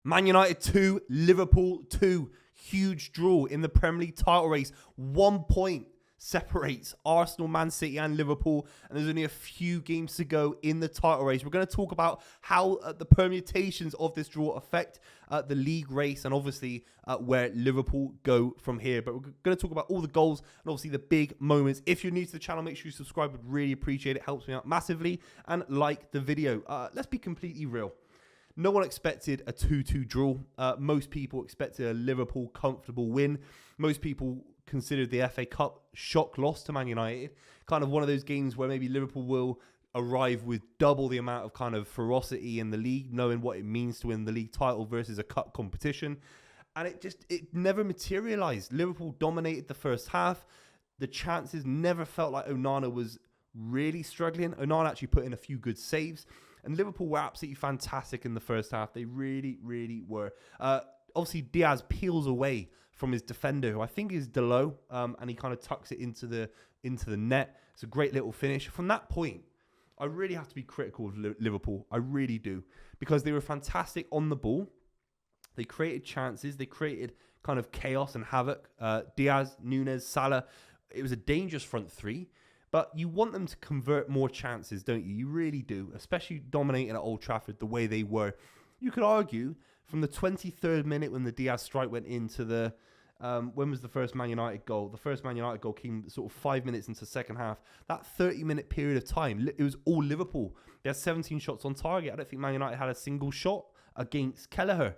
Man United 2, Liverpool 2. Huge draw in the Premier League title race. 1 point separates Arsenal, Man City and Liverpool. And there's only a few games to go in the title race. We're going to talk about how the permutations of this draw affect the league race and obviously where Liverpool go from here. But we're going to talk about all the goals and obviously the big moments. If you're new to the channel, make sure you subscribe. Would really appreciate it. Helps me out massively. And like the video. Let's be completely real. No one expected a 2-2 draw. Most people expected a Liverpool comfortable win. Most people considered the FA Cup shock loss to Man United. Kind of one of those games where maybe Liverpool will arrive with double the amount of kind of ferocity in the league, knowing what it means to win the league title versus a cup competition. And it never materialised. Liverpool dominated the first half. The chances never felt like Onana was really struggling. Onana actually put in a few good saves. And Liverpool were absolutely fantastic in the first half. They really, really were. Obviously, Diaz peels away from his defender, who I think is Delo, and he kind of tucks it into the net. It's a great little finish. From that point, I really have to be critical of Liverpool. I really do. Because they were fantastic on the ball. They created chances. They created kind of chaos and havoc. Diaz, Núñez, Salah. It was a dangerous front three. But you want them to convert more chances, don't you? You really do, especially dominating at Old Trafford the way they were. You could argue from the 23rd minute when the Diaz strike went into the... when was the first Man United goal? The first Man United goal came sort of 5 minutes into the second half. That 30-minute period of time, it was all Liverpool. They had 17 shots on target. I don't think Man United had a single shot against Kelleher.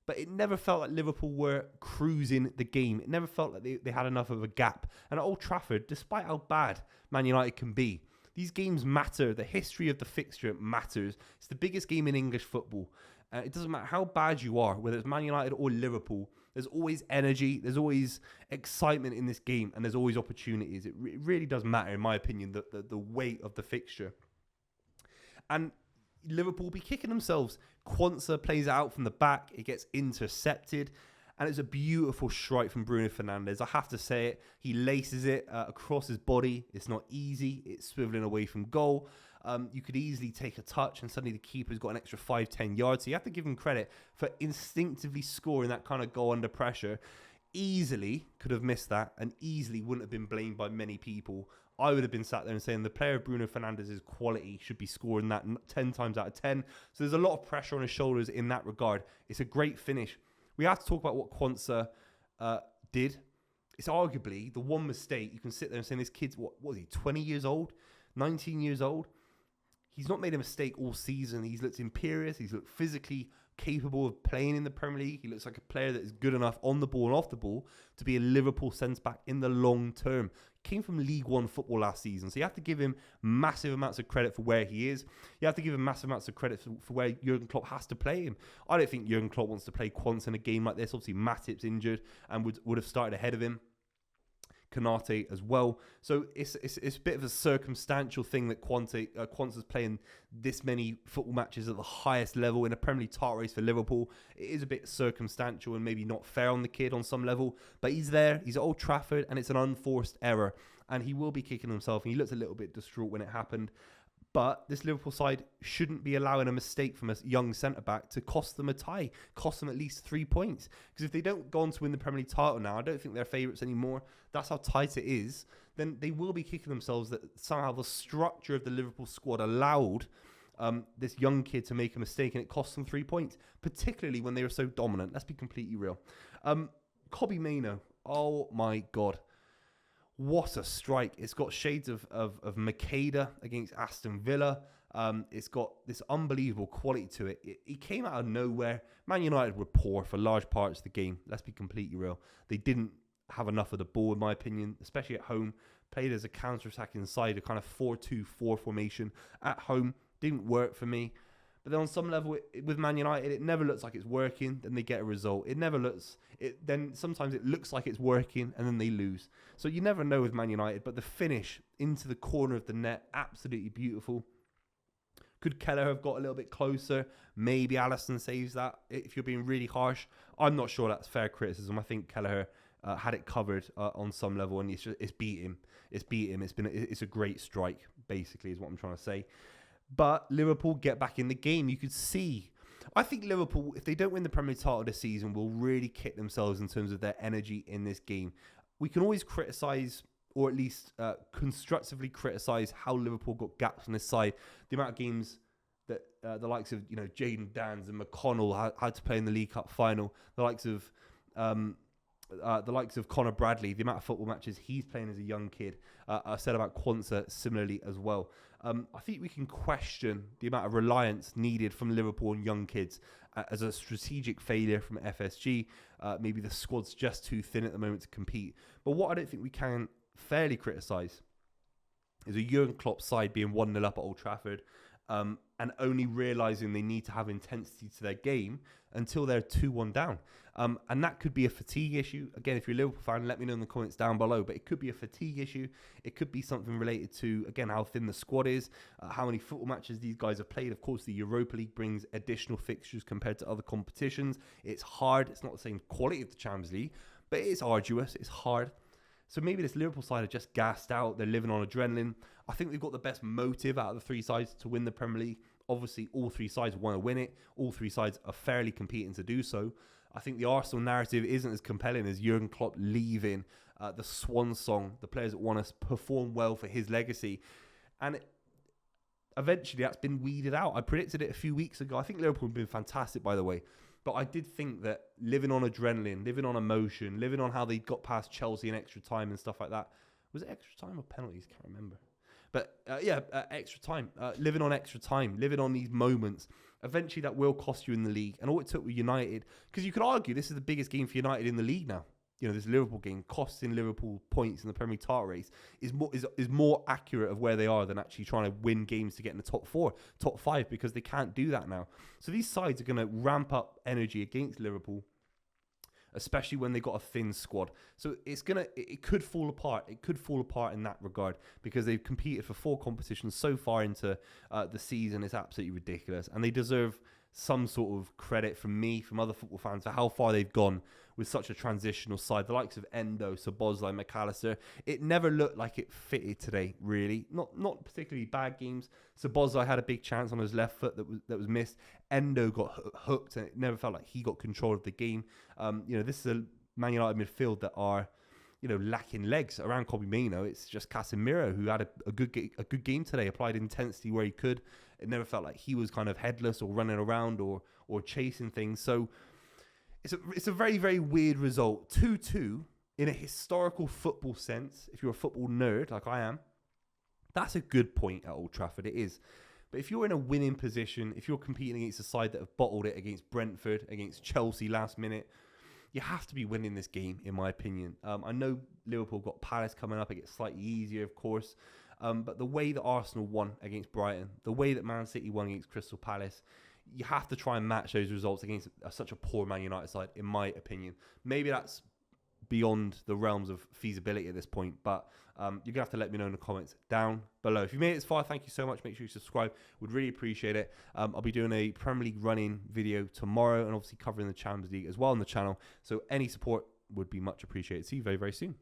But it never felt like Liverpool were cruising the game. It never felt like they had enough of a gap. And at Old Trafford, despite how bad Man United can be, these games matter. The history of the fixture matters. It's the biggest game in English football. It doesn't matter how bad you are, whether it's Man United or Liverpool, there's always energy, there's always excitement in this game, and there's always opportunities. It really does matter, in my opinion, the weight of the fixture. And Liverpool be kicking themselves. Quansah plays it out from the back. It gets intercepted. And it's a beautiful strike from Bruno Fernandes. I have to say it. He laces it across his body. It's not easy. It's swiveling away from goal. You could easily take a touch and suddenly the keeper's got an extra 5-10 yards. So you have to give him credit for instinctively scoring that kind of goal under pressure. Easily could have missed that and easily wouldn't have been blamed by many people. I would have been sat there and saying the player Bruno Fernandes' quality should be scoring that 10 times out of 10. So there's a lot of pressure on his shoulders in that regard. It's a great finish. We have to talk about what Quansah did. It's arguably the one mistake. You can sit there and say this kid's, what was he, 20 years old? 19 years old? He's not made a mistake all season. He's looked imperious. He's looked physically capable of playing in the Premier League. He looks like a player that is good enough on the ball and off the ball to be a Liverpool centre-back in the long term. Came from League One football last season, so you have to give him massive amounts of credit for where he is. You have to give him massive amounts of credit for where Jurgen Klopp has to play him. I don't think Jurgen Klopp wants to play Quansah in a game like this. Obviously, Matip's injured and would have started ahead of him. Kanate as well. So it's a bit of a circumstantial thing that Quansah's playing this many football matches at the highest level in a Premier League title race for Liverpool. It is a bit circumstantial and maybe not fair on the kid on some level, but he's there, he's at Old Trafford, and it's an unforced error, and he will be kicking himself, and he looked a little bit distraught when it happened. But this Liverpool side shouldn't be allowing a mistake from a young centre-back to cost them a tie, cost them at least 3 points. Because if they don't go on to win the Premier League title now, I don't think they're favourites anymore. That's how tight it is. Then they will be kicking themselves that somehow the structure of the Liverpool squad allowed this young kid to make a mistake and it cost them 3 points, particularly when they were so dominant. Let's be completely real. Mainoo, oh my God. What a strike. It's got shades of Makeda against Aston Villa. It's got this unbelievable quality to it. It came out of nowhere. Man United were poor for large parts of the game. Let's be completely real. They didn't have enough of the ball, in my opinion, especially at home. Played as a counter-attacking side, a kind of 4-2-4 formation. At home, didn't work for me. But then on some level, with Man United, it never looks like it's working, then they get a result. Then sometimes it looks like it's working, and then they lose. So you never know with Man United, but the finish into the corner of the net, absolutely beautiful. Could Kelleher have got a little bit closer? Maybe Alisson saves that, if you're being really harsh. I'm not sure that's fair criticism. I think Kelleher had it covered on some level, and it's beat him. It's a great strike, basically, is what I'm trying to say. But Liverpool get back in the game. You could see I think Liverpool, if they don't win the Premier League title this season, will really kick themselves in terms of their energy in this game. We can always criticise, or at least constructively criticise, how Liverpool got gaps on this side. The amount of games that the likes of Jadon Danns and McConnell had to play in the League Cup final. The likes of Conor Bradley, the amount of football matches he's playing as a young kid. I said about Quansah similarly as well. I think we can question the amount of reliance needed from Liverpool and young kids as a strategic failure from FSG. Maybe the squad's just too thin at the moment to compete. But what I don't think we can fairly criticise is a Jurgen Klopp side being 1-0 up at Old Trafford and only realising they need to have intensity to their game until they're 2-1 down. And that could be a fatigue issue. Again, if you're a Liverpool fan, let me know in the comments down below. But it could be a fatigue issue. It could be something related to, again, how thin the squad is, how many football matches these guys have played. Of course, the Europa League brings additional fixtures compared to other competitions. It's hard. It's not the same quality of the Champions League, but it's arduous. It's hard. So maybe this Liverpool side are just gassed out. They're living on adrenaline. I think they've got the best motive out of the three sides to win the Premier League. Obviously, all three sides want to win it. All three sides are fairly competing to do so. I think the Arsenal narrative isn't as compelling as Jurgen Klopp leaving the swan song, the players that want to perform well for his legacy. And eventually that's been weeded out. I predicted it a few weeks ago. I think Liverpool have been fantastic, by the way. But I did think that living on adrenaline, living on emotion, living on how they got past Chelsea in extra time and stuff like that. Was it extra time or penalties? Can't remember. But extra time. Living on extra time. Living on these moments. Eventually that will cost you in the league. And all it took with United, because you could argue this is the biggest game for United in the league now. This Liverpool game, costing Liverpool points in the Premier League title race, is more accurate of where they are than actually trying to win games to get in the top 4, top 5, because they can't do that now. So these sides are going to ramp up energy against Liverpool, especially when they got a thin squad. So it could fall apart. It could fall apart in that regard because they've competed for 4 competitions so far into the season. It's absolutely ridiculous, and they deserve some sort of credit from me, from other football fans, for how far they've gone with such a transitional side. The likes of Endo, Szoboszlai, McAllister. It never looked like it fitted today, really. Not particularly bad games. Szoboszlai had a big chance on his left foot that was missed. Endo got hooked, and it never felt like he got control of the game. This is a Man United midfield that are lacking legs around Kobbie Mainoo. It's just Casemiro who had a good game today, applied intensity where he could. It never felt like he was kind of headless or running around or chasing things. So it's a very, very weird result. 2-2 in a historical football sense. If you're a football nerd like I am, that's a good point at Old Trafford. It is. But if you're in a winning position, if you're competing against a side that have bottled it against Brentford, against Chelsea last minute, you have to be winning this game, in my opinion. I know Liverpool got Palace coming up. It gets slightly easier, of course. But the way that Arsenal won against Brighton, the way that Man City won against Crystal Palace, you have to try and match those results against such a poor Man United side, in my opinion. Maybe that's beyond the realms of feasibility at this point, but you're going to have to let me know in the comments down below. If you made it this far, thank you so much. Make sure you subscribe. Would really appreciate it. I'll be doing a Premier League running video tomorrow and obviously covering the Champions League as well on the channel. So any support would be much appreciated. See you very, very soon.